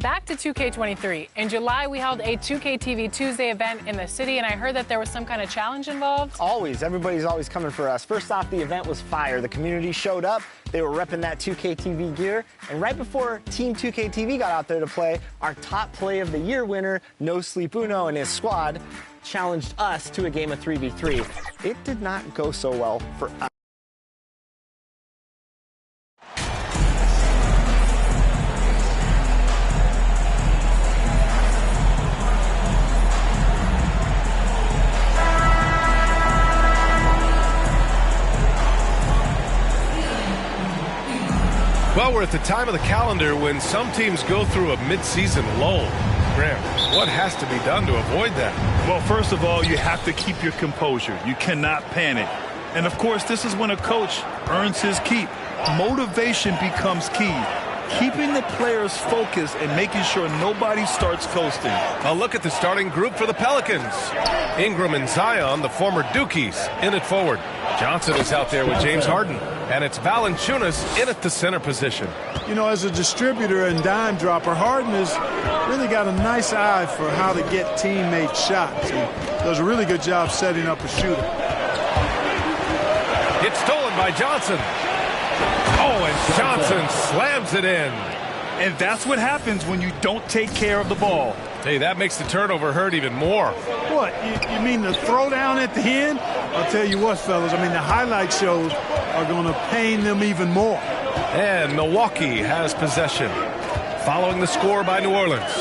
back to 2K23. In July, we held a 2K TV Tuesday event in the city, and I heard that there was some kind of challenge involved. Always. Everybody's always coming for us. First off, the event was fire. The community showed up. They were repping that 2K TV gear. And right before Team 2K TV got out there to play, our top play of the year winner, No Sleep Uno and his squad, challenged us to a game of 3v3. It did not go so well for us. Well, we're at the time of the calendar when some teams go through a mid-season lull. Graham, what has to be done to avoid that? Well, first of all, you have to keep your composure. You cannot panic. And, of course, this is when a coach earns his keep. Motivation becomes key. Keeping the players focused and making sure nobody starts coasting. A look at the starting group for the Pelicans. Ingram and Zion, the former Dukies, in at forward. Johnson is out there with James Harden. And it's Valanciunas in at the center position. You know, as a distributor and dime dropper, Harden has really got a nice eye for how to get teammate shots. He does a really good job setting up a shooter. It's stolen by Johnson. Oh, and Johnson slams it in. And that's what happens when you don't take care of the ball. Hey, that makes the turnover hurt even more. What, you mean the throwdown at the end? I'll tell you what, fellas, I mean, the highlight shows are going to pain them even more. And Milwaukee has possession. Following the score by New Orleans.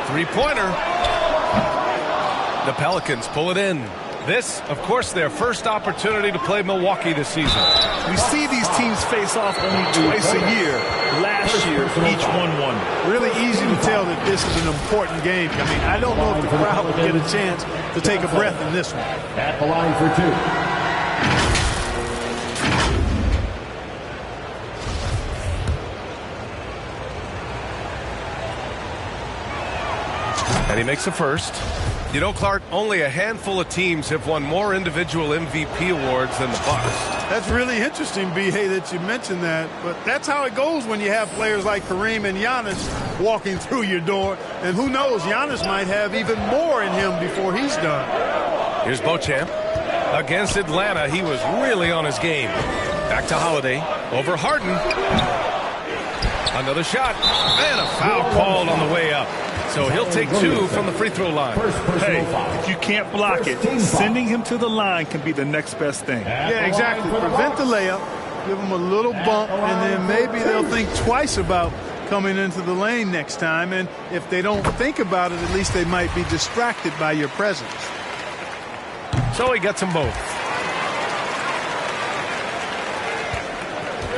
Three-pointer. The Pelicans pull it in. This, of course, their first opportunity to play Milwaukee this season. We see these teams face off only twice a year. Last year, each won. Really easy to tell that this is an important game. I mean, I don't know if the crowd will get a chance to take a breath in this one. At the line for two. And he makes the first. You know, Clark, only a handful of teams have won more individual MVP awards than the Bucks. That's really interesting, B.A., that you mentioned that. But that's how it goes when you have players like Kareem and Giannis walking through your door. And who knows, Giannis might have even more in him before he's done. Here's Beauchamp. Against Atlanta, he was really on his game. Back to Holiday. Over Harden. Another shot. And a foul called on the way up. So he'll take two from the free throw line. Hey, if you can't block it, sending him to the line can be the next best thing. Yeah, exactly. Prevent the layup, give them a little bump, and then maybe they'll think twice about coming into the lane next time. And if they don't think about it, at least they might be distracted by your presence. So he gets them both.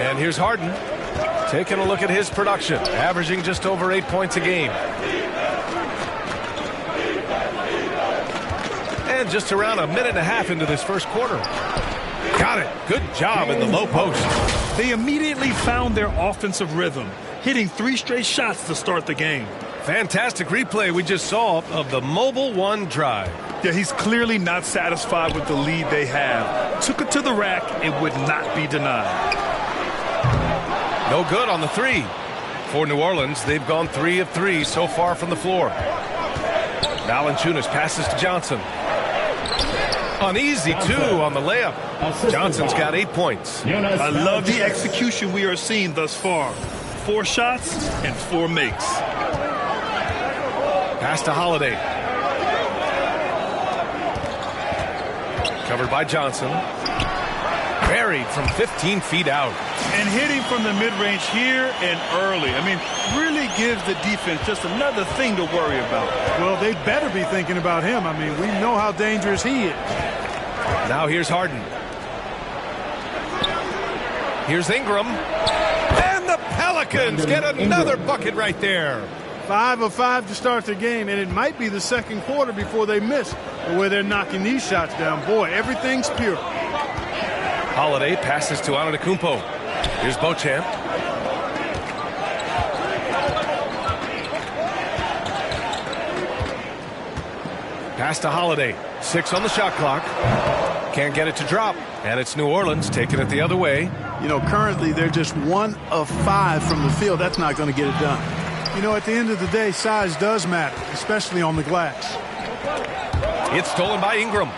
And here's Harden. Taking a look at his production, averaging just over 8 points a game. And just around a minute and a half into this first quarter. Got it. Good job in the low post. They immediately found their offensive rhythm, hitting 3 straight shots to start the game. Fantastic replay we just saw of the Mobile One drive. Yeah, he's clearly not satisfied with the lead they have. Took it to the rack and would not be denied. No good on the three. For New Orleans, they've gone 3 of 3 so far from the floor. Valanciunas passes to Johnson. Uneasy, too, on the layup. Johnson's got 8 points. I love the execution we are seeing thus far. 4 shots and 4 makes. Pass to Holiday. Covered by Johnson. Buried from 15 feet out. And hitting from the mid-range here and early. I mean, really gives the defense just another thing to worry about. Well, they better be thinking about him. I mean, we know how dangerous he is. Now here's Harden. Here's Ingram. And the Pelicans get another bucket right there. 5 of 5 to start the game, and it might be the second quarter before they miss the way they're knocking these shots down. Boy, everything's pure. Holiday passes to Antetokounmpo. Here's Beauchamp. Pass to Holiday. 6 on the shot clock. Can't get it to drop. And it's New Orleans taking it the other way. You know, currently they're just 1 of 5 from the field. That's not going to get it done. You know, at the end of the day, size does matter, especially on the glass. It's stolen by Ingram.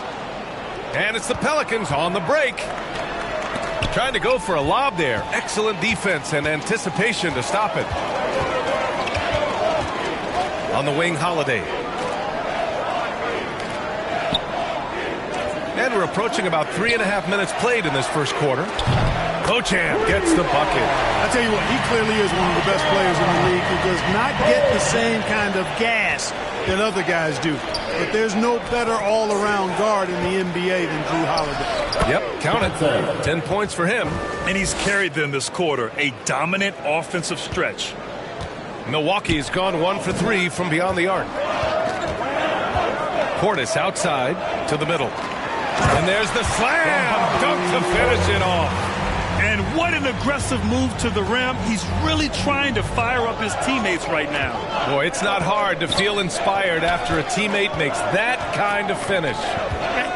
And it's the Pelicans on the break. Trying to go for a lob there. Excellent defense and anticipation to stop it. On the wing, Holiday. And we're approaching about 3.5 minutes played in this first quarter. Beauchamp gets the bucket. I tell you what, he clearly is one of the best players in the league. He does not get the same kind of gas that other guys do. But there's no better all-around guard in the NBA than Drew Holiday. Yep, count it. 10 points for him. And he's carried them this quarter. A dominant offensive stretch. Milwaukee's gone 1 for 3 from beyond the arc. Portis outside to the middle. And there's the slam dunk to finish it off. And what an aggressive move to the rim. He's really trying to fire up his teammates right now. Boy, it's not hard to feel inspired after a teammate makes that kind of finish.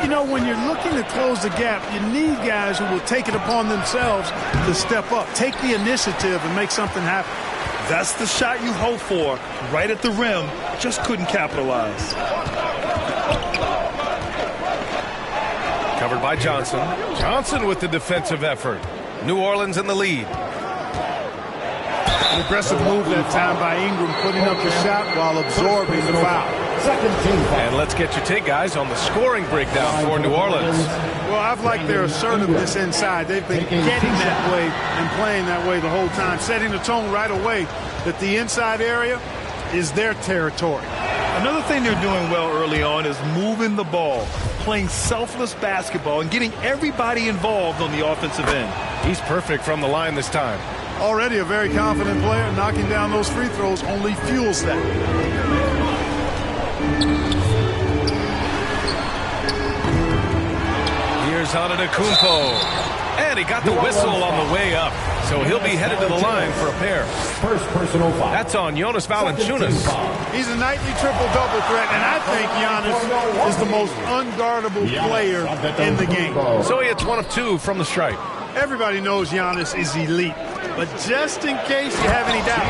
You know, when you're looking to close the gap, you need guys who will take it upon themselves to step up, take the initiative and make something happen. That's the shot you hope for. Right at the rim, just couldn't capitalize. Covered by Johnson. Johnson with the defensive effort. New Orleans in the lead. An aggressive move that time by Ingram, putting up the shot while absorbing the foul. And let's get your take, guys, on the scoring breakdown for New Orleans. Well, I've liked their assertiveness inside. They've been getting that way and playing that way the whole time, setting the tone right away that the inside area is their territory. Another thing they're doing well early on is moving the ball, playing selfless basketball, and getting everybody involved on the offensive end. He's perfect from the line this time. Already a very confident player. Knocking down those free throws only fuels that. Here's Antetokounmpo. And he got the whistle on the way up. So he'll be headed to the line for a pair. First personal foul. That's on Jonas Valanciunas. He's a nightly triple-double threat, and I think Giannis is the most unguardable player in the game. So he hits 1 of 2 from the stripe. Everybody knows Giannis is elite, but just in case you have any doubt,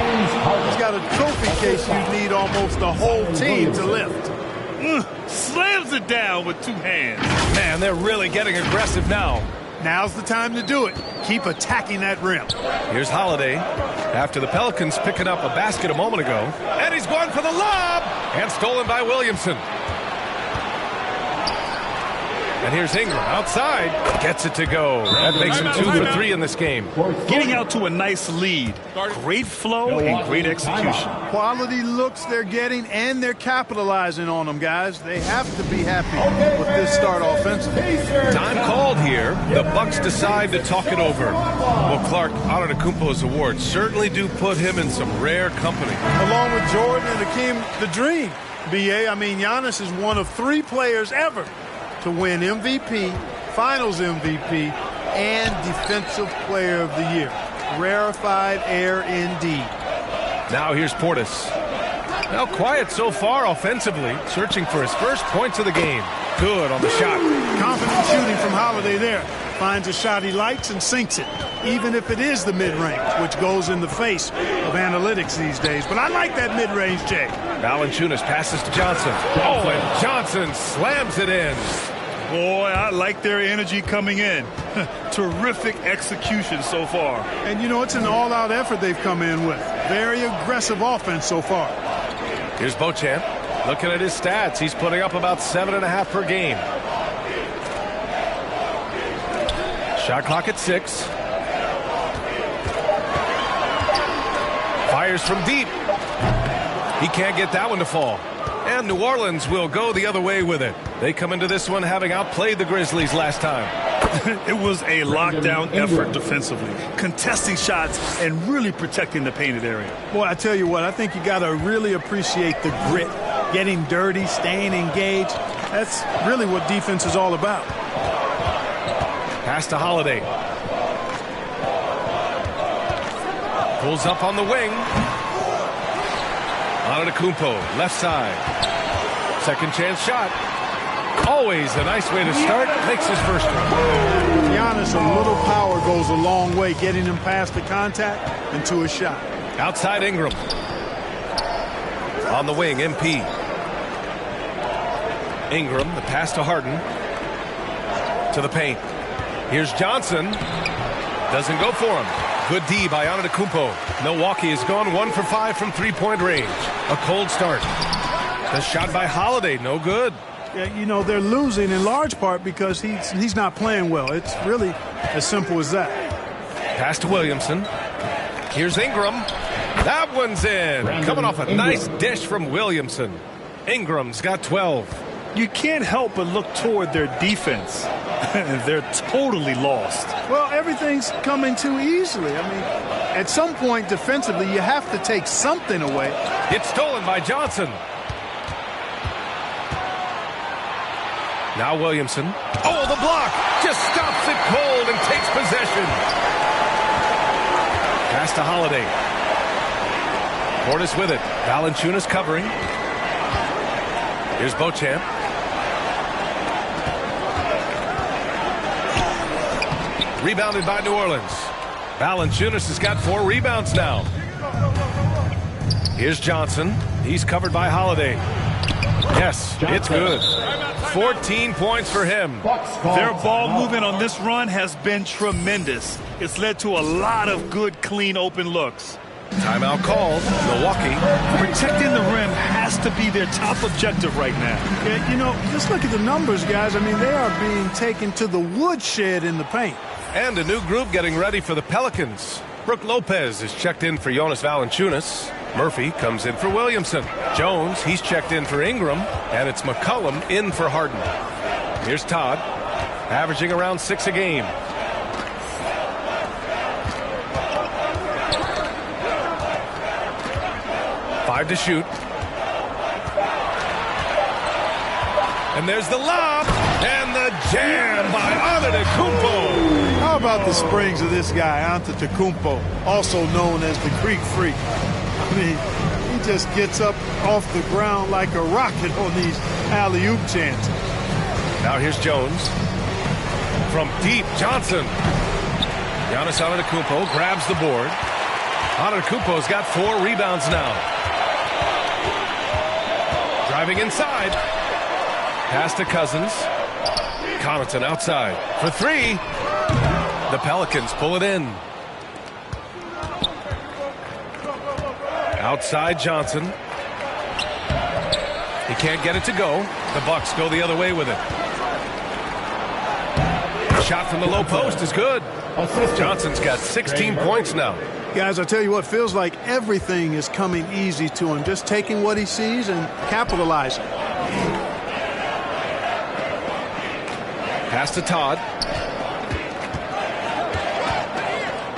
he's got a trophy case you need almost the whole team to lift. Slams it down with 2 hands. Man, they're really getting aggressive now. Now's the time to do it. Keep attacking that rim. Here's Holiday after the Pelicans picking up a basket a moment ago. And he's going for the lob! And stolen by Williamson. And here's Ingram outside. Gets it to go. That makes him 2 for 3 in this game. Getting out to a nice lead. Great flow and great execution. Quality looks they're getting, and they're capitalizing on them, guys. They have to be happy with this start offensively. Time called here. The Bucks decide to talk it over. Well, Clark, Antetokounmpo's awards certainly do put him in some rare company. Along with Jordan and Hakeem, the dream, B.A. I mean, Giannis is one of 3 players ever to win MVP, Finals MVP, and Defensive Player of the Year. Rarefied air indeed. Now here's Portis. Now quiet so far offensively, searching for his first points of the game. Good on the shot. Confident shooting from Holiday there. Finds a shot he likes and sinks it, even if it is the mid-range, which goes in the face of analytics these days. But I like that mid-range, Jay. Valanciunas passes to Johnson. Oh, and Johnson slams it in. Boy, I like their energy coming in. Terrific execution so far. And, you know, it's an all-out effort they've come in with. Very aggressive offense so far. Here's Beauchamp. Looking at his stats, he's putting up about 7.5 per game. Shot clock at 6. Fires from deep. He can't get that one to fall. And New Orleans will go the other way with it. They come into this one having outplayed the Grizzlies last time. It was a lockdown effort defensively, contesting shots and really protecting the painted area. Boy, I tell you what, I think you got to really appreciate the grit, getting dirty, staying engaged. That's really what defense is all about. Pass to Holiday. Pulls up on the wing. Antetokounmpo, left side. Second chance shot. Always a nice way to start. Makes his first one. With Giannis, a little power goes a long way, getting him past the contact and to a shot. Outside Ingram. On the wing, MP. Ingram, the pass to Harden. To the paint. Here's Johnson. Doesn't go for him. Good D by Antetokounmpo. Milwaukee has gone 1 for 5 from three-point range. A cold start. The shot by Holiday, no good. Yeah, you know, they're losing in large part because he's not playing well. It's really as simple as that. Pass to Williamson. Here's Ingram. That one's in. Coming off a nice dish from Williamson. Ingram's got 12. You can't help but look toward their defense. They're totally lost. Well, everything's coming too easily. I mean, at some point defensively, you have to take something away. It's stolen by Johnson. Now Williamson. Oh, the block. Just stops it cold and takes possession. Pass to Holiday. Portis with it. Valanciunas covering. Here's Beauchamp. Rebounded by New Orleans. Valanciunas has got 4 rebounds now. Here's Johnson. He's covered by Holiday. Yes, it's good. 14 points for him. Their ball movement on this run has been tremendous. It's led to a lot of good, clean, open looks. Timeout called. Milwaukee. Protecting the rim has to be their top objective right now. Yeah, you know, just look at the numbers, guys. I mean, they are being taken to the woodshed in the paint. And a new group getting ready for the Pelicans. Brook Lopez is checked in for Jonas Valanciunas. Murphy comes in for Williamson. Jones, he's checked in for Ingram. And it's McCollum in for Harden. Here's Todd, averaging around 6 a game. Five to shoot. And there's the lob. And the jam by Antetokounmpo. How about the springs of this guy, Antetokounmpo, also known as the Greek Freak? I mean, he just gets up off the ground like a rocket on these alley-oop chances. Now here's Jones. From deep, Johnson. Giannis Antetokounmpo grabs the board. Antetokounmpo's got 4 rebounds now. Driving inside. Pass to Cousins. Connaughton outside for 3. The Pelicans pull it in. Outside Johnson. He can't get it to go. The Bucks go the other way with it. Shot from the low post is good. Johnson's got 16 points now. Guys, I tell you what, feels like everything is coming easy to him. Just taking what he sees and capitalizing. Pass to Todd.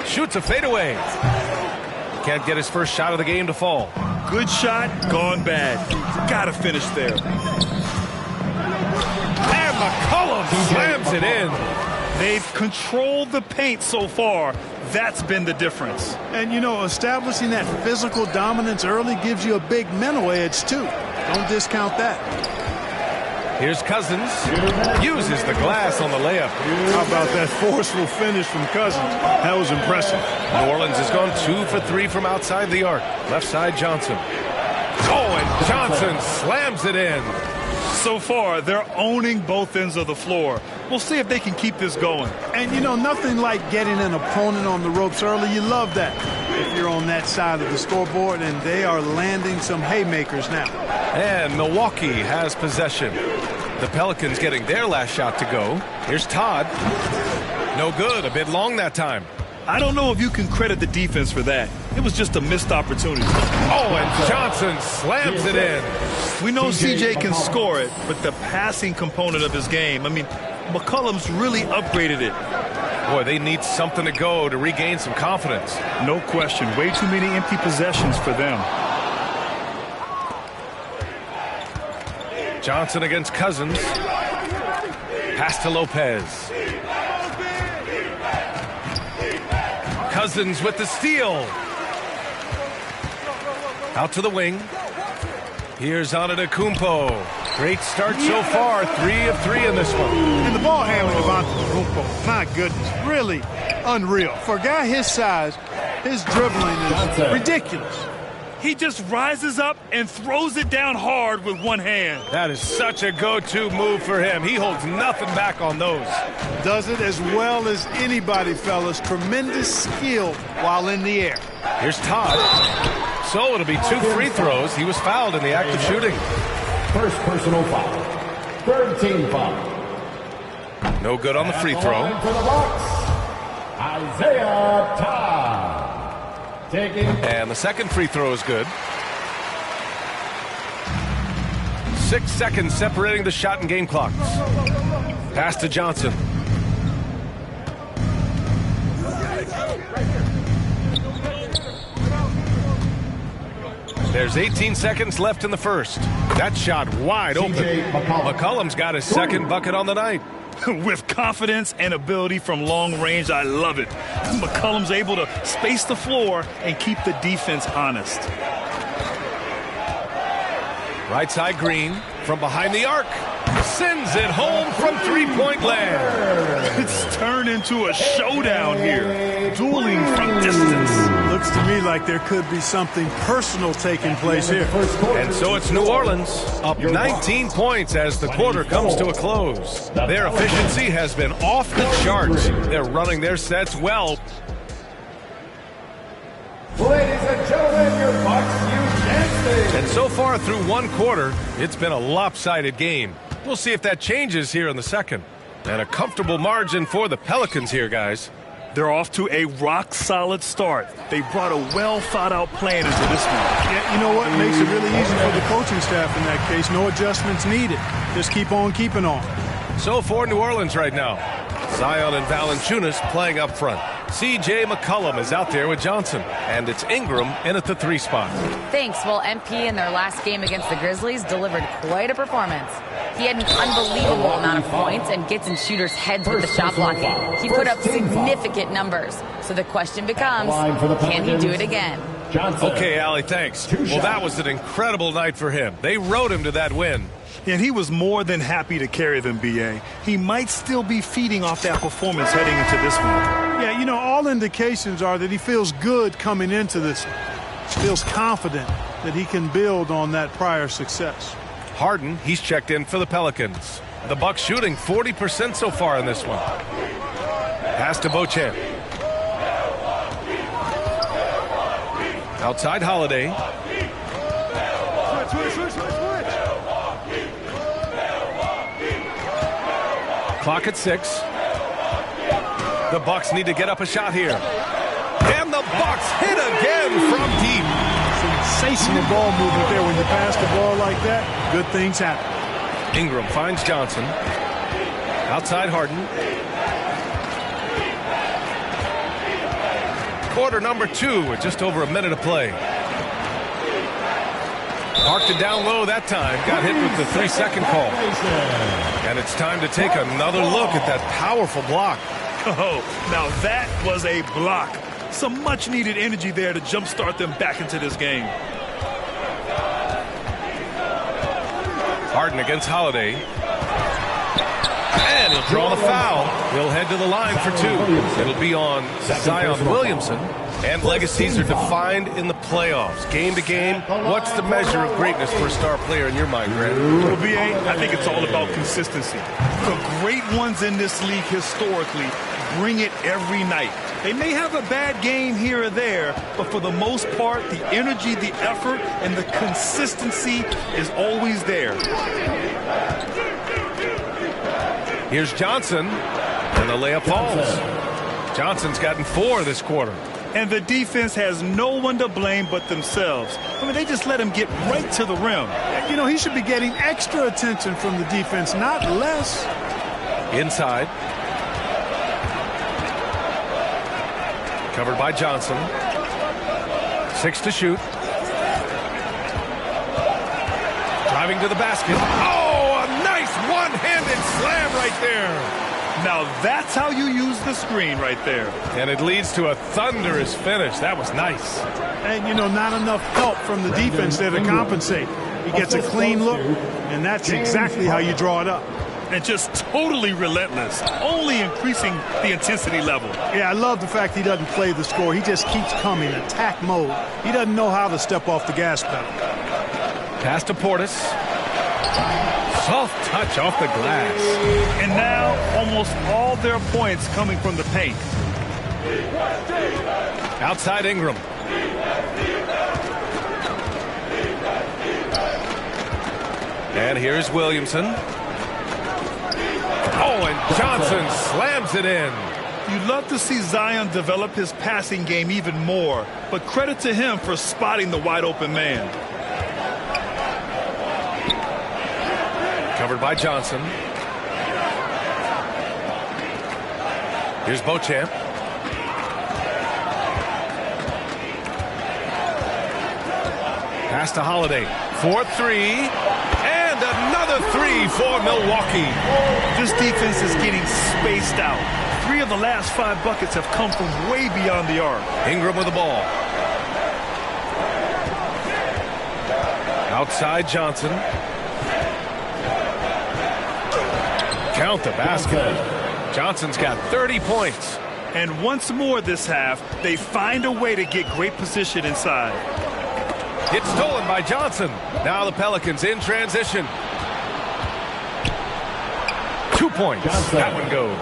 Shoots a fadeaway. Can't get his first shot of the game to fall. Good shot, gone bad. Gotta finish there. And McCollum slams it in. They've controlled the paint so far. That's been the difference. And, you know, establishing that physical dominance early gives you a big mental edge, too. Don't discount that. Here's Cousins. Uses the glass on the layup. How about that forceful finish from Cousins? That was impressive. New Orleans has gone 2 for 3 from outside the arc. Left side, Johnson. Oh, and Johnson slams it in. So far, they're owning both ends of the floor. We'll see if they can keep this going. And, you know, nothing like getting an opponent on the ropes early. You love that if you're on that side of the scoreboard, and they are landing some haymakers now. And Milwaukee has possession. The Pelicans getting their last shot to go. Here's Todd. No good. A bit long that time. I don't know if you can credit the defense for that. It was just a missed opportunity. Oh, and Johnson slams it in. We know CJ can score it, but the passing component of his game, I mean, McCollum's really upgraded it. Boy, they need something to go to regain some confidence. No question. Way too many empty possessions for them. Johnson against Cousins. Pass to Lopez. Cousins with the steal. Out to the wing. Here's Antetokounmpo. Great start so far. 3 of 3 in this one. And the ball handling of Antetokounmpo, my goodness, really unreal. For a guy his size, his dribbling is ridiculous. He just rises up and throws it down hard with one hand. That is such a go-to move for him. He holds nothing back on those. Does it as well as anybody, fellas. Tremendous skill while in the air. Here's Todd. So it'll be 2 free throws. He was fouled in the act of shooting. First personal foul. Third team foul. No good on the free throw. For the Bucks, Isaiah Todd. And the second free throw is good. 6 seconds separating the shot and game clocks. Pass to Johnson. There's 18 seconds left in the first. That shot wide open. McCollum's got his second bucket on the night. With confidence and ability from long range, I love it. McCollum's able to space the floor and keep the defense honest. Right side Green from behind the arc. Sends it home from three-point land. It's turned into a showdown here. Dueling from distance. Looks to me like there could be something personal taking place here. And so it's New Orleans up 19 points as the quarter comes to a close. Their efficiency has been off the charts. They're running their sets well. Ladies and gentlemen, your Bucks Houston. And so far through one quarter, it's been a lopsided game. We'll see if that changes here in the second. And a comfortable margin for the Pelicans here, guys. They're off to a rock-solid start. They brought a well-thought-out plan into this one. Yeah, you know what? Makes it really easy for the coaching staff in that case. No adjustments needed. Just keep on keeping on. So for New Orleans right now, Zion and Valanciunas playing up front. C.J. McCollum is out there with Johnson, and it's Ingram in at the 3 spot. Thanks. Well, MP in their last game against the Grizzlies delivered quite a performance. He had an unbelievable amount of points and gets in shooters' heads with the shot blocking. He put up significant numbers. So the question becomes, can he do it again? Okay, Allie, thanks. Well, that was an incredible night for him. They rode him to that win. And he was more than happy to carry them, B.A. He might still be feeding off that performance heading into this one. Yeah, you know, all indications are that he feels good coming into this. Feels confident that he can build on that prior success. Harden, he's checked in for the Pelicans. The Bucks shooting 40% so far in this one. Pass to Beauchamp. Outside Holiday. Clock at 6. The Bucks need to get up a shot here. And the Bucks hit again from deep. Sensational ball movement there. When you pass the ball like that, good things happen. Ingram finds Johnson. Outside Harden. Quarter number 2 with just over a minute to play. Parked it down low that time. Got hit with the 3-second call. And it's time to take another look at that powerful block. Oh, now that was a block. Some much-needed energy there to jumpstart them back into this game. Harden against Holiday. And he'll draw the foul. He'll head to the line for 2. It'll be on Zion Williamson. And legacies are defined in the playoffs. Game to game, what's the measure of greatness for a star player in your mind, Grant? Well, B.A., I think it's all about consistency. The great ones in this league historically bring it every night. They may have a bad game here or there, but for the most part, the energy, the effort, and the consistency is always there. Here's Johnson, and the layup falls. Johnson's gotten 4 this quarter. And the defense has no one to blame but themselves. I mean, they just let him get right to the rim. You know, he should be getting extra attention from the defense, not less. Inside. Covered by Johnson. 6 to shoot. Driving to the basket. Oh, a nice one-handed slam right there. Now that's how you use the screen right there. And it leads to a thunderous finish. That was nice. And, you know, not enough help from the defense there to compensate. He gets a clean look, and that's exactly how you draw it up. and just totally relentless, only increasing the intensity level. Yeah, I love the fact he doesn't play the score. He just keeps coming, attack mode. He doesn't know how to step off the gas pedal. Pass to Portis. Soft touch off the glass. And now almost all their points coming from the paint. Outside Ingram. And here's Williamson. Oh, and Johnson slams it in. You'd love to see Zion develop his passing game even more, but credit to him for spotting the wide open man. Covered by Johnson. Here's Beauchamp. Pass to Holiday. 4-3. And another three for Milwaukee. This defense is getting spaced out. 3 of the last 5 buckets have come from way beyond the arc. Ingram with the ball. Outside Johnson. Count the basket. Johnson's got 30 points. And once more this half, they find a way to get great position inside. It's stolen by Johnson. Now the Pelicans in transition. 2 points. That one goes.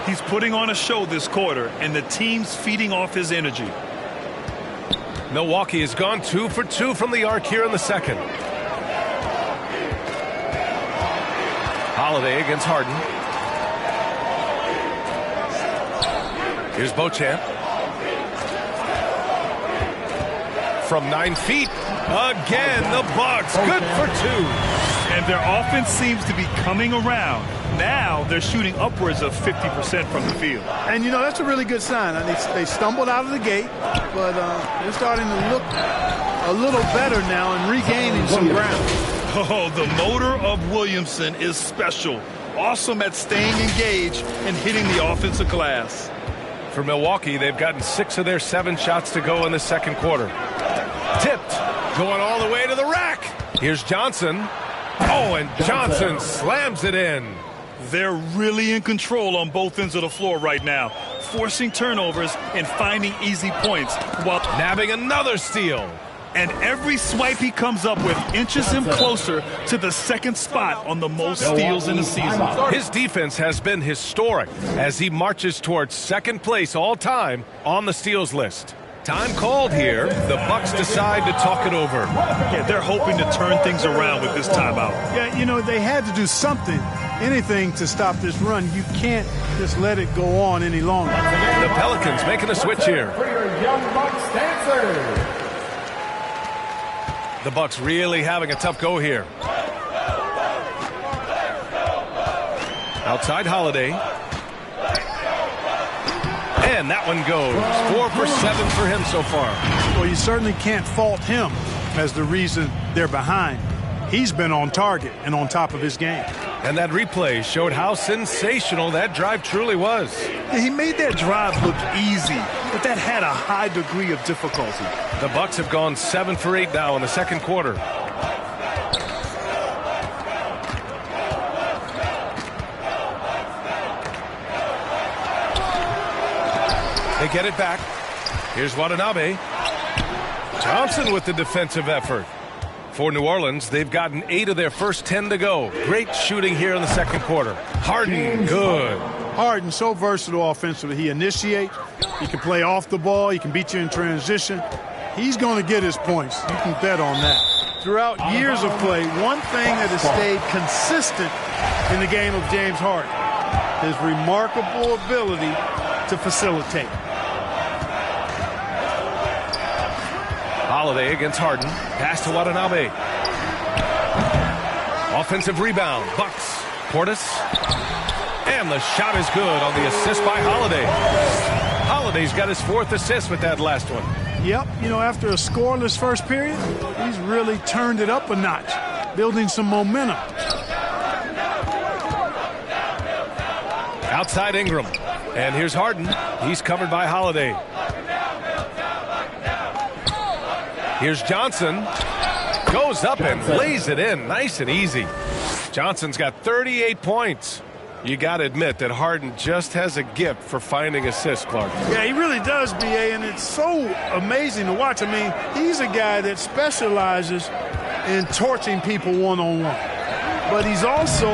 He's putting on a show this quarter, and the team's feeding off his energy. Milwaukee has gone 2 for 2 from the arc here in the second. Holiday against Harden. Here's Beauchamp. From 9 feet. Again, the Bucks. Good for 2. And their offense seems to be coming around. Now they're shooting upwards of 50% from the field. And, you know, that's a really good sign. They stumbled out of the gate, but they're starting to look a little better now and regaining some ground. Oh, the motor of Williamson is special. Awesome at staying engaged and hitting the offensive glass. For Milwaukee, they've gotten 6 of their 7 shots to go in the second quarter. Tipped. Going all the way to the rack. Here's Johnson. Oh, and Johnson slams it in. They're really in control on both ends of the floor right now, forcing turnovers and finding easy points while nabbing another steal. And every swipe he comes up with inches him closer to the second spot on the most steals in the season. His defense has been historic as he marches towards second place all time on the steals list. Time called here. The Bucks decide to talk it over. Yeah, they're hoping to turn things around with this timeout. Yeah, you know, they had to do something, anything to stop this run. You can't just let it go on any longer. The Pelicans making a switch here. For your young Bucks dancers. The Bucks really having a tough go here. Outside Holiday. And that one goes. 4 for 7 for him so far. Well, you certainly can't fault him as the reason they're behind. He's been on target and on top of his game. And that replay showed how sensational that drive truly was. He made that drive look easy, but that had a high degree of difficulty. The Bucks have gone 7 for 8 now in the second quarter. They get it back. Here's Watanabe. Johnson with the defensive effort. For New Orleans, they've gotten 8 of their first 10 to go. Great shooting here in the second quarter. Harden, good. Harden, so versatile offensively. He initiates. He can play off the ball. He can beat you in transition. He's going to get his points. You can bet on that. Throughout years of play, one thing that has stayed consistent in the game of James Harden, his remarkable ability to facilitate. Holiday against Harden. Pass to Watanabe. Offensive rebound. Bucks. Portis. And the shot is good on the assist by Holiday. Holiday's got his 4th assist with that last one. Yep, you know, after a scoreless first period, he's really turned it up a notch, building some momentum. Outside Ingram. And here's Harden. He's covered by Holiday. Here's Johnson. Goes up and lays it in. Nice and easy. Johnson's got 38 points. You got to admit that Harden just has a gift for finding assists, Clark. Yeah, he really does, B.A., and it's so amazing to watch. I mean, he's a guy that specializes in torching people one-on-one. But he's also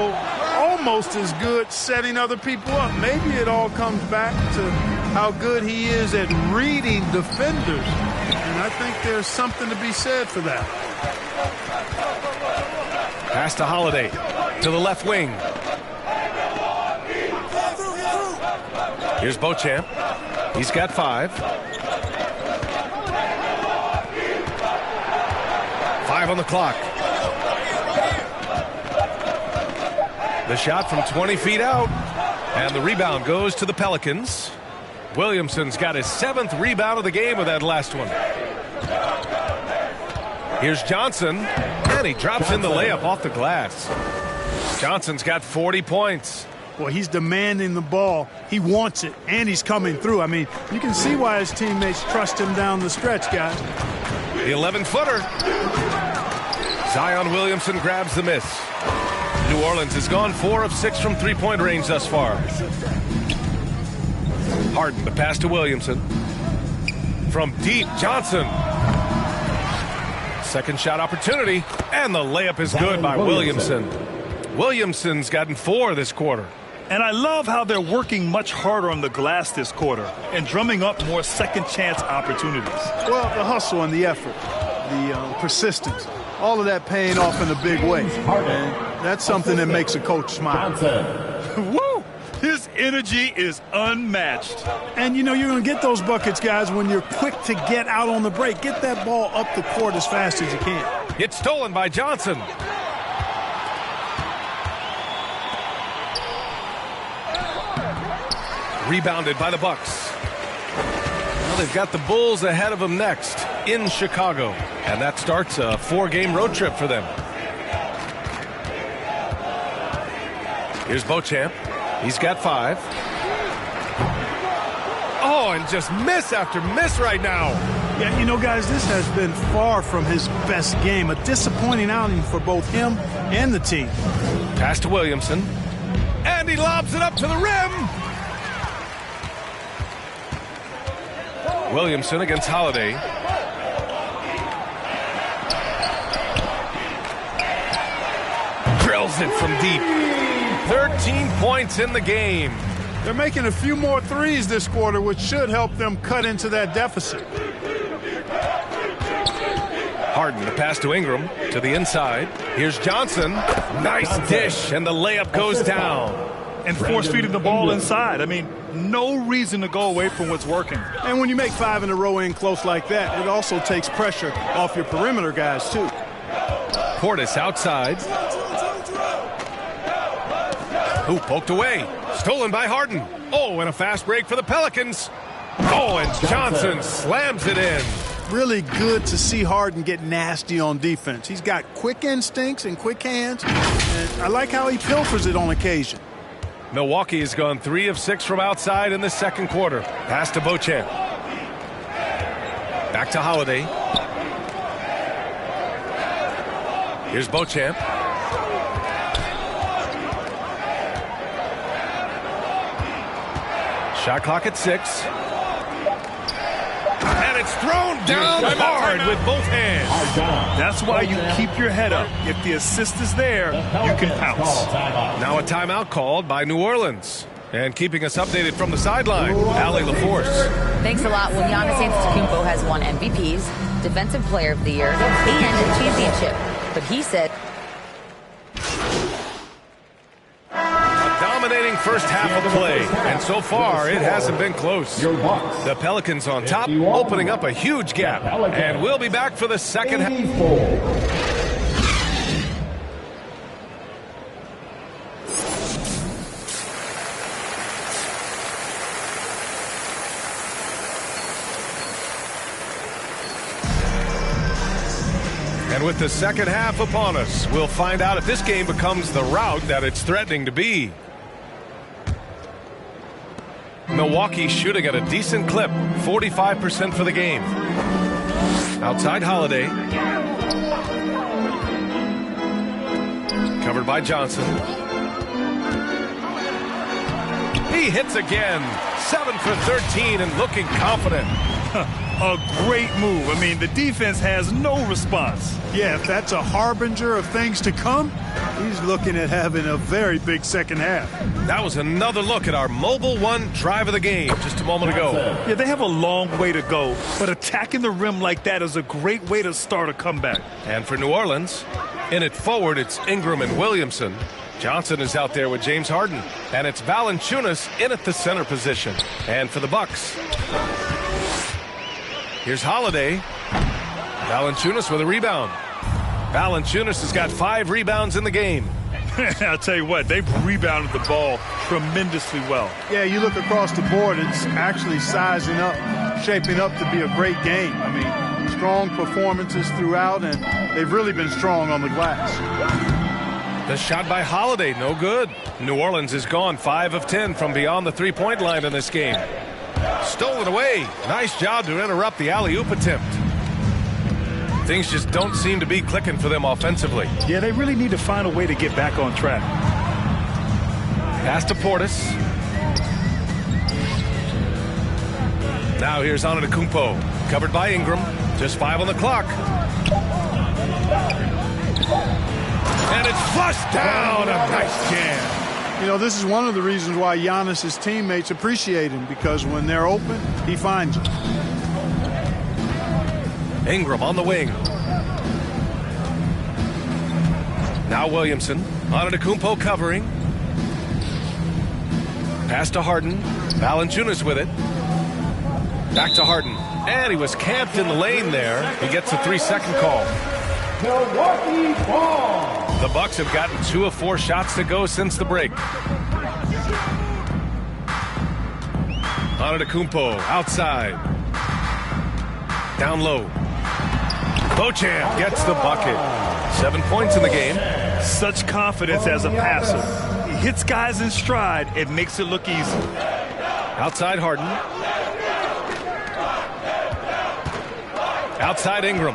almost as good setting other people up. Maybe it all comes back to how good he is at reading defenders. And I think there's something to be said for that. Pass to Holiday to the left wing. Here's Beauchamp. He's got 5. 5 on the clock. The shot from 20 feet out. And the rebound goes to the Pelicans. Williamson's got his 7th rebound of the game with that last one. Here's Johnson. And he drops in the layup off the glass. Johnson's got 40 points. Well, he's demanding the ball. He wants it, and he's coming through. I mean, you can see why his teammates trust him down the stretch, guys. The 11-footer. Zion Williamson grabs the miss. New Orleans has gone 4 of 6 from three-point range thus far. Harden, the pass to Williamson. From deep, Johnson. Second shot opportunity, and the layup is good by Williamson. Williamson's gotten 4 this quarter. And I love how they're working much harder on the glass this quarter and drumming up more second chance opportunities. Well, the hustle and the effort, the persistence, all of that paying off in a big way. And that's something that makes a coach smile. Woo! His energy is unmatched. And, you know, you're going to get those buckets, guys, when you're quick to get out on the break. Get that ball up the court as fast as you can. It's stolen by Johnson. Rebounded by the Bucks. Well, they've got the Bulls ahead of them next in Chicago. And that starts a 4-game road trip for them. Here's Beauchamp. He's got 5. Oh, and just miss after miss right now. Yeah, you know, guys, this has been far from his best game. A disappointing outing for both him and the team. Pass to Williamson. And he lobs it up to the rim. Williamson against Holiday. Drills it from deep. 13 points in the game. They're making a few more threes this quarter, which should help them cut into that deficit. Harden, the pass to Ingram, to the inside. Here's Johnson. Nice dish, and the layup goes down. And force-feeding the ball inside. I mean, no reason to go away from what's working. And when you make 5 in a row in close like that, it also takes pressure off your perimeter guys, too. Portis outside. Who poked away. Stolen by Harden. Oh, and a fast break for the Pelicans. Oh, and Johnson slams it in. Really good to see Harden get nasty on defense. He's got quick instincts and quick hands, and I like how he pilfers it on occasion. Milwaukee has gone 3 of 6 from outside in the second quarter. Pass to Beauchamp. Back to Holiday. Here's Beauchamp. Shot clock at 6. And it's thrown down hard with both hands. That's why you keep your head up. If the assist is there, you can pounce. Now a timeout called by New Orleans. And keeping us updated from the sideline, Allie LaForce. Thanks a lot. Well, Giannis Antetokounmpo has won MVPs, Defensive Player of the Year, and a championship. But he said... Dominating first half of play, and so far it hasn't been close. The Pelicans on top, opening up a huge gap, and we'll be back for the second half. And with the second half upon us, we'll find out if this game becomes the rout that it's threatening to be. Milwaukee shooting at a decent clip, 45% for the game. Outside Holiday. Covered by Johnson. He hits again. 7 for 13 and looking confident. A great move. I mean, the defense has no response. Yeah, if that's a harbinger of things to come, he's looking at having a very big second half. That was another look at our Mobile One drive of the game just a moment ago. Yeah, they have a long way to go, but attacking the rim like that is a great way to start a comeback. And for New Orleans, in it forward, it's Ingram and Williamson. Johnson is out there with James Harden. And it's Valanciunas in at the center position. And for the Bucks, here's Holiday. Valanciunas with a rebound. Valanciunas has got 5 rebounds in the game. I'll tell you what, they've rebounded the ball tremendously well. Yeah, you look across the board, it's actually sizing up, shaping up to be a great game. I mean, strong performances throughout, and they've really been strong on the glass. The shot by Holiday, no good. New Orleans is gone 5 of 10 from beyond the three-point line in this game. Stolen away. Nice job to interrupt the alley-oop attempt. Things just don't seem to be clicking for them offensively. Yeah, they really need to find a way to get back on track. Pass to Portis. Now here's Antetokounmpo. Covered by Ingram. Just 5 on the clock. And it's flushed down. A nice jam. You know, this is one of the reasons why Giannis's teammates appreciate him, because when they're open, he finds them. Ingram on the wing. Now Williamson. Antetokounmpo covering. Pass to Harden. Valanciunas with it. Back to Harden. And he was camped in the lane there. He gets a 3-second call. Milwaukee ball. The Bucks have gotten 2 of 4 shots to go since the break. Antetokounmpo outside. Down low. Beauchamp gets the bucket. 7 points in the game. Such confidence as a passer. He hits guys in stride. It makes it look easy. Outside Harden. Outside Ingram.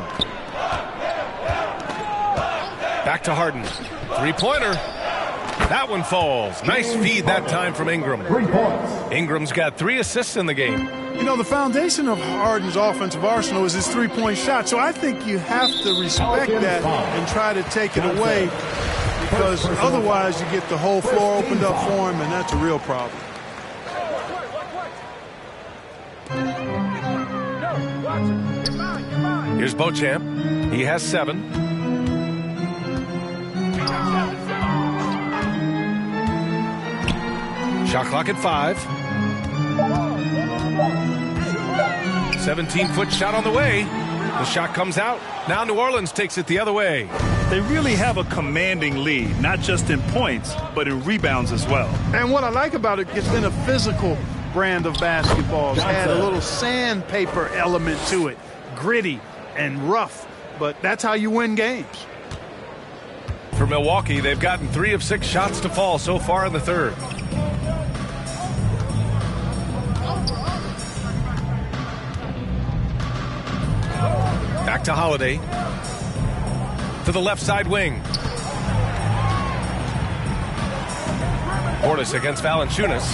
Back to Harden. 3-pointer. That one falls. Nice feed that time from Ingram. 3 points. Ingram's got 3 assists in the game. You know, the foundation of Harden's offensive arsenal is his three-point shot, so I think you have to respect that and try to take it away, because otherwise you get the whole floor opened up for him, and that's a real problem. Here's Beauchamp. He has 7. Shot clock at 5. 17-foot shot on the way. The shot comes out. Now New Orleans takes it the other way. They really have a commanding lead, not just in points, but in rebounds as well. And what I like about it, it's been a physical brand of basketball. It's had a little sandpaper element to it, gritty and rough, but that's how you win games. For Milwaukee, they've gotten 3 of 6 shots to fall so far in the third. Back to Holiday. To the left side wing. Portis against Valanciunas.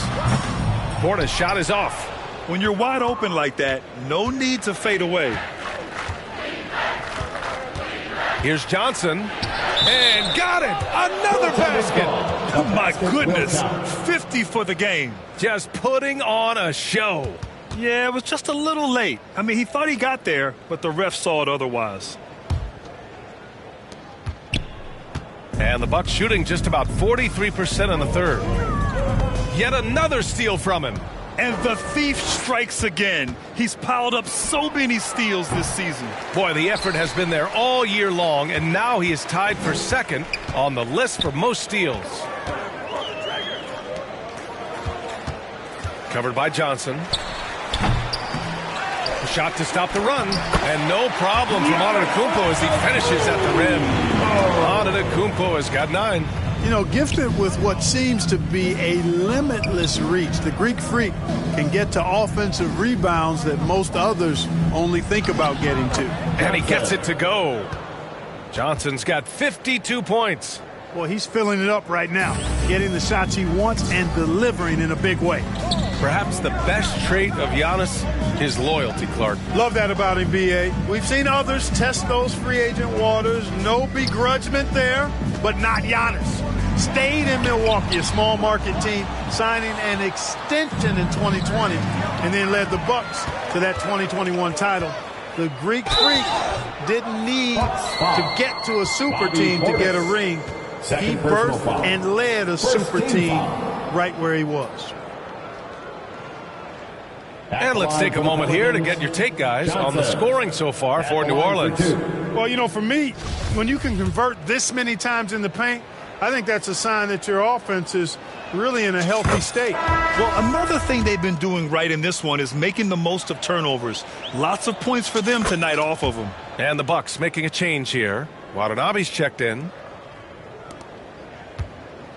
Portis' shot is off. When you're wide open like that, no need to fade away. Here's Johnson. And got it! Another basket! Oh my goodness! 50 for the game. Just putting on a show. Yeah, it was just a little late. I mean, he thought he got there, but the ref saw it otherwise. And the Bucks shooting just about 43% in the third. Yet another steal from him. And the thief strikes again. He's piled up so many steals this season. Boy, the effort has been there all year long, and now he is tied for second on the list for most steals. Covered by Johnson. A shot to stop the run, and no problem from Antetokounmpo as he finishes at the rim. Antetokounmpo has got 9. You know, gifted with what seems to be a limitless reach, the Greek Freak can get to offensive rebounds that most others only think about getting to. And he gets it to go. Johnson's got 52 points. Well, he's filling it up right now, getting the shots he wants and delivering in a big way. Perhaps the best trait of Giannis, his loyalty, Clark. Love that about him, B.A. We've seen others test those free agent waters. No begrudgment there, but not Giannis. Stayed in Milwaukee, a small market team, signing an extension in 2020, and then led the Bucks to that 2021 title. The Greek Freak didn't need to get to a super team to get a ring. He birthed and led a super team right where he was. And let's take a moment here to get your take, guys, on the scoring so far for New Orleans. Well, you know, for me, when you can convert this many times in the paint, I think that's a sign that your offense is really in a healthy state. Well, another thing they've been doing right in this one is making the most of turnovers. Lots of points for them tonight off of them. And the Bucks making a change here. Watanabe's checked in.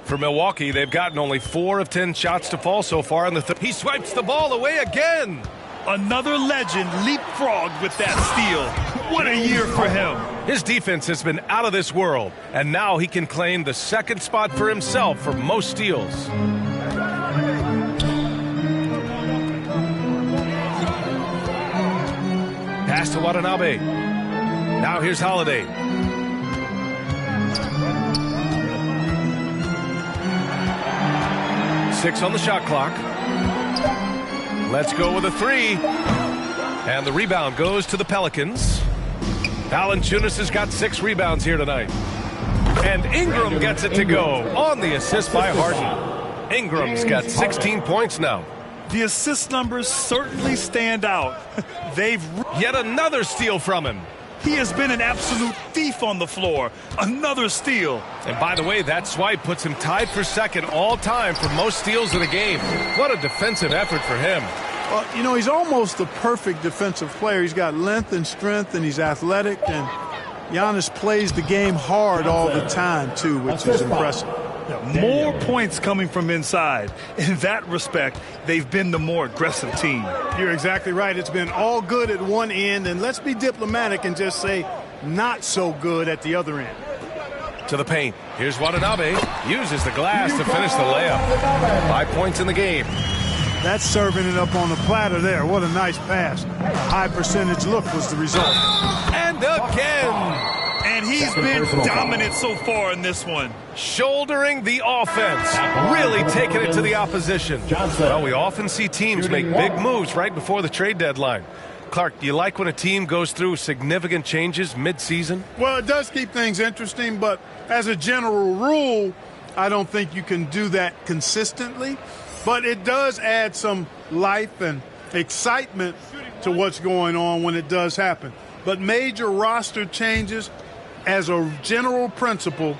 For Milwaukee, they've gotten only 4 of 10 shots to fall so far in the he swipes the ball away again. Another legend leapfrogged with that steal. What a year for him. His defense has been out of this world, and now he can claim the second spot for himself for most steals. Pass to Watanabe. Now here's Holiday. Six on the shot clock. Let's go with a 3. And the rebound goes to the Pelicans. Valanciunas has got 6 rebounds here tonight. And Ingram gets it to go on the assist by Harden. Ingram's got 16 points now. The assist numbers certainly stand out. They've yet another steal from him. He has been an absolute thief on the floor. Another steal. And by the way, that swipe puts him tied for second all time for most steals in a game. What a defensive effort for him. Well, you know, he's almost the perfect defensive player. He's got length and strength, and he's athletic. And Giannis plays the game hard all the time, too, which is impressive. More points coming from inside. In that respect, they've been the more aggressive team. You're exactly right. It's been all good at one end, and let's be diplomatic and just say not so good at the other end. To the paint. Here's Watanabe. Uses the glass to finish the layup. 5 points in the game. That's serving it up on the platter there. What a nice pass. High percentage look was the result. And again. And he's been dominant so far in this one. Shouldering the offense. Really taking it to the opposition. Well, we often see teams make big moves right before the trade deadline. Clark, do you like when a team goes through significant changes mid-season? Well, it does keep things interesting, but as a general rule, I don't think you can do that consistently. But it does add some life and excitement to what's going on when it does happen. But major roster changes, as a general principle,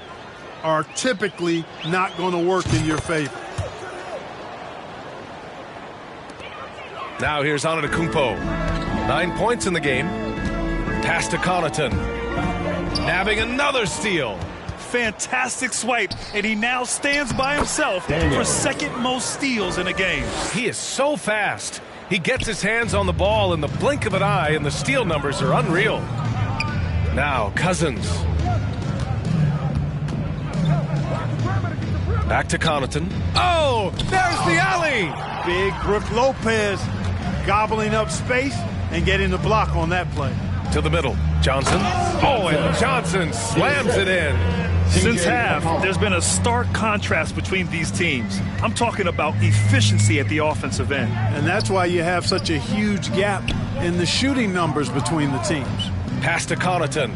are typically not going to work in your favor. Now here's Antetokounmpo. 9 points in the game. Pass to Connaughton. Nabbing another steal. Fantastic swipe, and he now stands by himself for second most steals in a game. He is so fast. He gets his hands on the ball in the blink of an eye, and the steal numbers are unreal. Now Cousins. Back to Connaughton. Oh, there's the alley. Big Brook Lopez gobbling up space and getting the block on that play. To the middle. Johnson. Oh, and Johnson slams it in. Since half, there's been a stark contrast between these teams. I'm talking about efficiency at the offensive end. And that's why you have such a huge gap in the shooting numbers between the teams. Pass to Connaughton.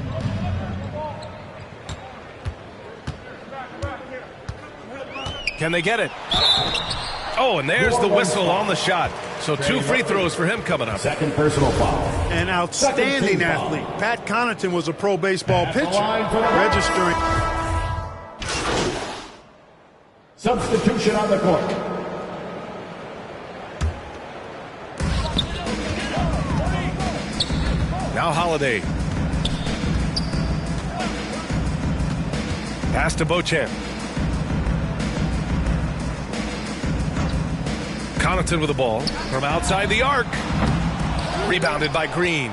Can they get it? Oh, and there's the whistle on the shot. So 2 free throws for him coming up. Second personal foul. An outstanding athlete. Pat Connaughton was a pro baseball pitcher, registering. Substitution on the court. Now Holiday. Pass to Beauchamp. Connaughton with the ball from outside the arc. Rebounded by Green.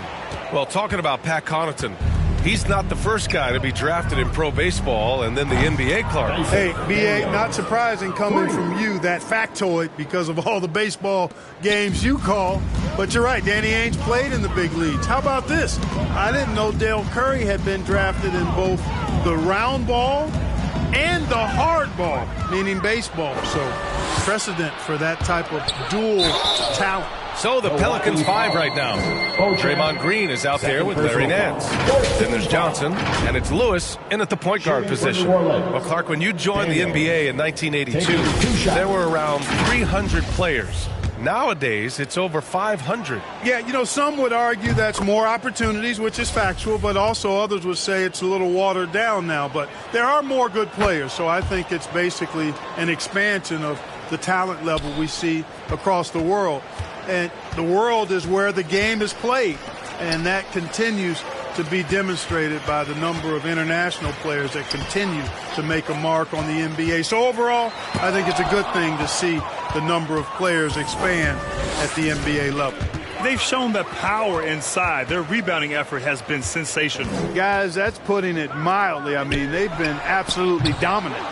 Well, talking about Pat Connaughton, He's not the first guy to be drafted in pro baseball and then the NBA, Clark. Hey, B.A., not surprising coming from you, that factoid, because of all the baseball games you call. But you're right, Danny Ainge played in the big leagues. How about this? I didn't know Dale Curry had been drafted in both the round ball and the hard ball, meaning baseball. So precedent for that type of dual talent. So the Pelicans 5 right now. Draymond Green is out there with Larry Nance. Then there's Johnson, and it's Lewis in at the point guard position. Well, Clark, when you joined the NBA in 1982, there were around 300 players. Nowadays, it's over 500. Yeah, you know, some would argue that's more opportunities, which is factual, but also others would say it's a little watered down now. But there are more good players, so I think it's basically an expansion of the talent level we see across the world. And the world is where the game is played, and that continues to be demonstrated by the number of international players that continue to make a mark on the NBA. So overall, I think it's a good thing to see the number of players expand at the NBA level. They've shown the power inside. Their rebounding effort has been sensational. Guys, that's putting it mildly. I mean, they've been absolutely dominant.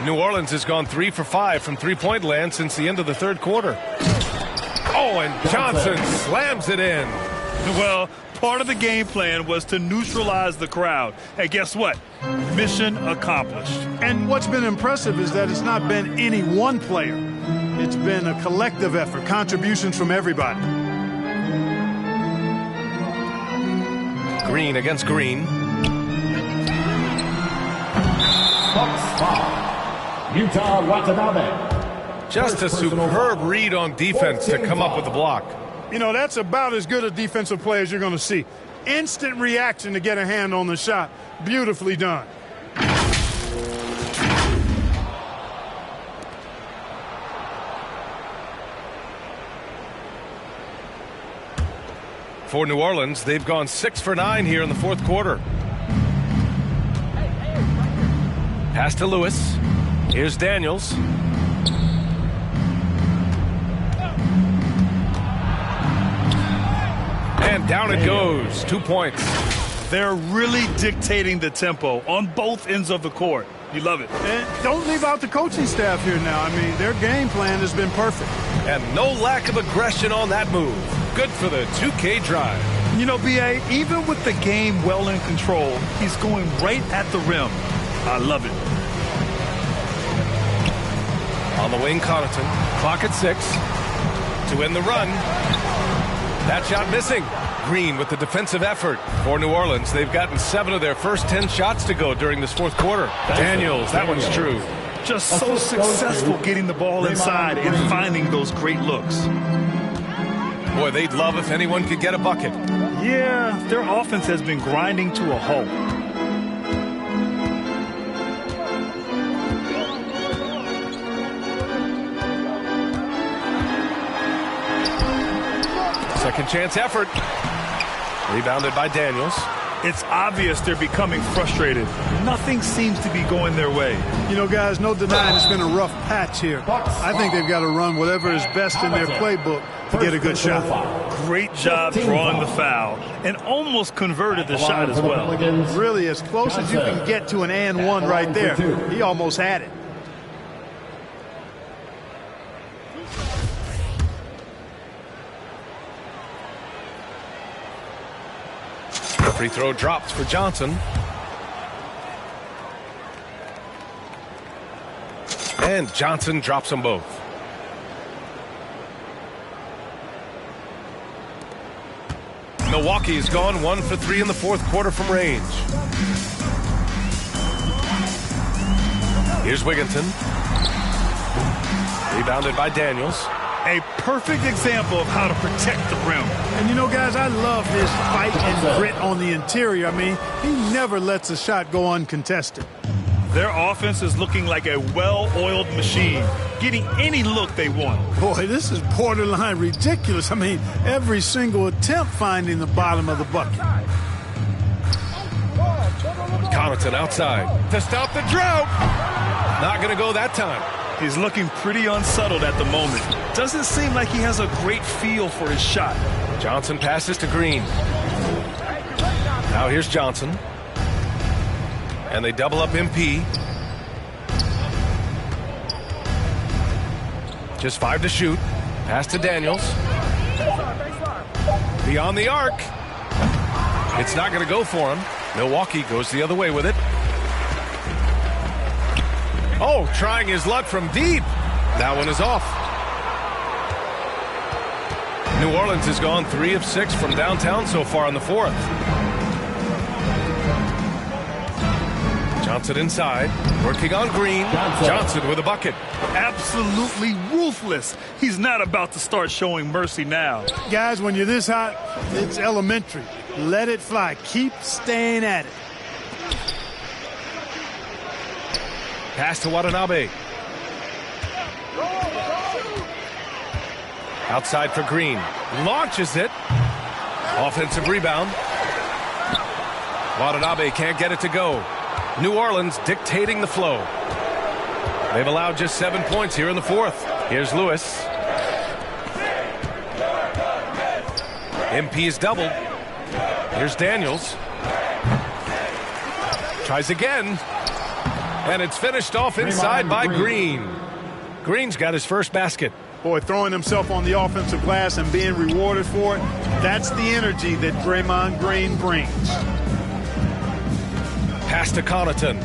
New Orleans has gone 3 for 5 from three-point land since the end of the third quarter. Oh, and Johnson slams it in. Well, part of the game plan was to neutralize the crowd. Hey, guess what? Mission accomplished. And what's been impressive is that it's not been any one player. It's been a collective effort, contributions from everybody. Green against Green. Bucks 5. Utah Watanabe. Just a superb read on defense to come up with the block. You know, that's about as good a defensive play as you're going to see. Instant reaction to get a hand on the shot. Beautifully done. For New Orleans, they've gone 6 for 9 here in the fourth quarter. Pass to Lewis. Here's Daniels. And down it goes. 2 points. They're really dictating the tempo on both ends of the court. You love it. And don't leave out the coaching staff here now. I mean, their game plan has been perfect. And no lack of aggression on that move. Good for the 2K drive. You know, B.A., even with the game well in control, he's going right at the rim. I love it. On the wing, Connaughton. Clock at 6. To end the run. That shot missing. Green with the defensive effort. For New Orleans, they've gotten 7 of their first 10 shots to go during this fourth quarter. Daniels, that one's true. Just so successful getting the ball inside and finding those great looks. Boy, they'd love if anyone could get a bucket. Yeah, their offense has been grinding to a halt. Second chance effort. Rebounded by Daniels. It's obvious they're becoming frustrated. Nothing seems to be going their way. You know, guys, no denying it's been a rough patch here. I think they've got to run whatever is best in their playbook to get a good shot. Great job drawing the foul and almost converted the shot as well. Really, as close as you can get to an and one right there. He almost had it. Free throw drops for Johnson. And Johnson drops them both. Milwaukee has gone 1 for 3 in the fourth quarter from range. Here's Wigginton. Rebounded by Daniels. A perfect example of how to protect the rim. And you know, guys, I love his fight and grit on the interior. I mean, he never lets a shot go uncontested. Their offense is looking like a well-oiled machine, getting any look they want. Boy, this is borderline ridiculous. I mean, every single attempt finding the bottom of the bucket. Connaughton outside to stop the drought. Not going to go that time. He's looking pretty unsettled at the moment. Doesn't seem like he has a great feel for his shot. Johnson passes to Green. Now here's Johnson. And they double up MP. Just 5 to shoot. Pass to Daniels. Beyond the arc. It's not going to go for him. Milwaukee goes the other way with it. Oh, trying his luck from deep. That one is off. New Orleans has gone 3 of 6 from downtown so far in the fourth. Johnson inside, working on Green. Johnson with a bucket. Absolutely ruthless. He's not about to start showing mercy now. Guys, when you're this hot, it's elementary. Let it fly. Keep staying at it. Pass to Watanabe. Outside for Green. Launches it. Offensive rebound. Watanabe can't get it to go. New Orleans dictating the flow. They've allowed just 7 points here in the fourth. Here's Lewis. MP is doubled. Here's Daniels. Tries again. And it's finished off inside by Green. Green's got his first basket. Boy, throwing himself on the offensive glass and being rewarded for it, that's the energy that Draymond Green brings. Pass to Connaughton.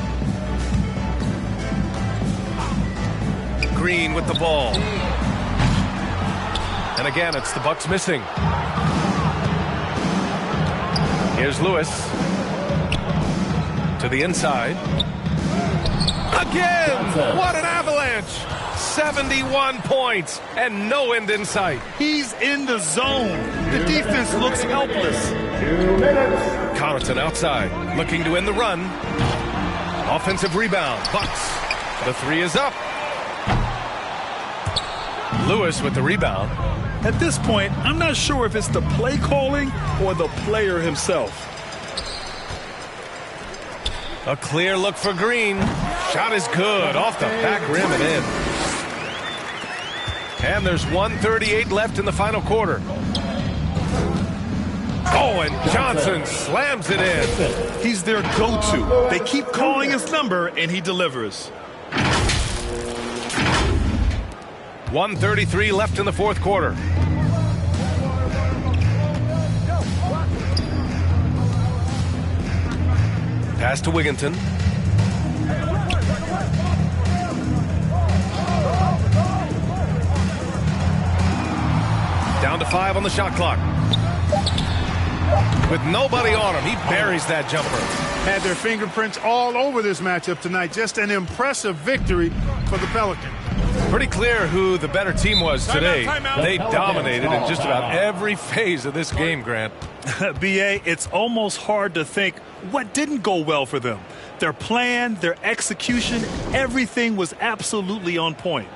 Green with the ball. And again, it's the Bucks missing. Here's Lewis. To the inside. Again! What an avalanche! 71 points and no end in sight. He's in the zone. The defense looks helpless. 2 minutes. Connaughton outside, looking to end the run. Offensive rebound. Bucks. The 3 is up. Lewis with the rebound. At this point, I'm not sure if it's the play calling or the player himself. A clear look for Green. Shot is good. Off the back rim and in. And there's 1:38 left in the final quarter. Oh, and Johnson slams it in. He's their go-to. They keep calling his number, and he delivers. 1:33 left in the fourth quarter. Pass to Wigginton. Down to 5 on the shot clock. With nobody on him, he buries that jumper. Had their fingerprints all over this matchup tonight. Just an impressive victory for the Pelicans. Pretty clear who the better team was today. They dominated in just about every phase of this game, Grant. B.A., it's almost hard to think what didn't go well for them. Their plan, their execution, everything was absolutely on point.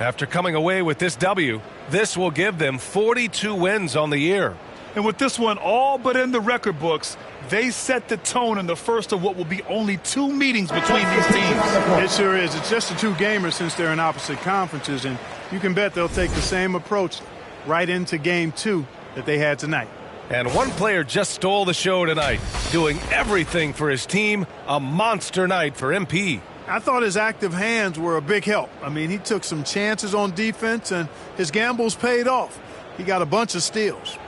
After coming away with this W, this will give them 42 wins on the year. And with this one all but in the record books, they set the tone in the first of what will be only 2 meetings between these teams. It sure is. It's just a 2-gamer since they're in opposite conferences, and you can bet they'll take the same approach right into game 2 that they had tonight. And one player just stole the show tonight, doing everything for his team. A monster night for MP. I thought his active hands were a big help. I mean, he took some chances on defense, and his gambles paid off. He got a bunch of steals.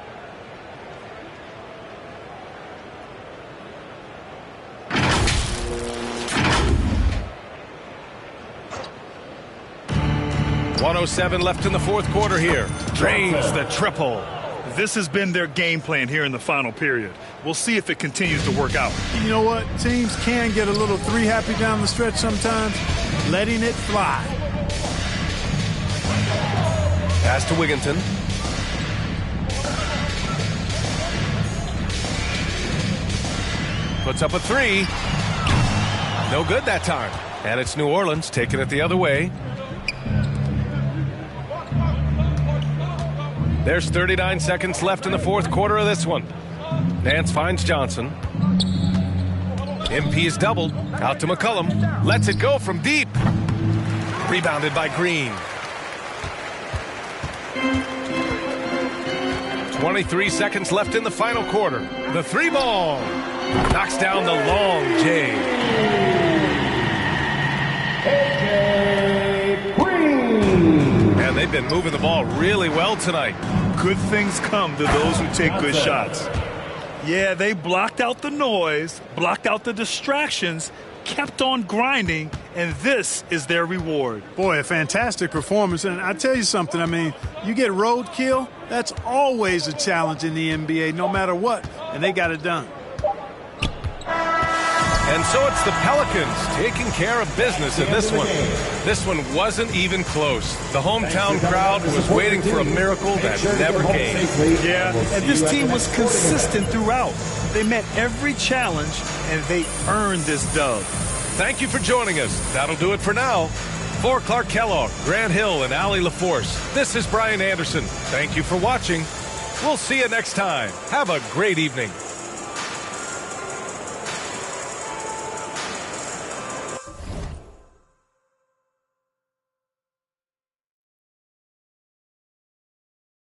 .107 left in the fourth quarter here. Drains the triple. This has been their game plan here in the final period. We'll see if it continues to work out. You know what? Teams can get a little 3-happy down the stretch sometimes. Letting it fly. Pass to Wigginton. Puts up a 3. No good that time. And it's New Orleans taking it the other way. There's 39 seconds left in the fourth quarter of this one. Nance finds Johnson. MP is doubled. Out to McCollum. Lets it go from deep. Rebounded by Green. 23 seconds left in the final quarter. The 3 ball. Knocks down the long J. And they've been moving the ball really well tonight. Good things come to those who take good shots. Yeah, they blocked out the noise, blocked out the distractions, kept on grinding, and this is their reward. Boy, a fantastic performance. And I tell you something, I mean, you get roadkill, that's always a challenge in the NBA, no matter what. And they got it done. And so it's the Pelicans taking care of business in this one. This one wasn't even close. The hometown crowd was waiting for a miracle that never came. Yeah, and this team was consistent throughout. They met every challenge, and they earned this dub. Thank you for joining us. That'll do it for now. For Clark Kellogg, Grant Hill, and Allie LaForce, this is Brian Anderson. Thank you for watching. We'll see you next time. Have a great evening.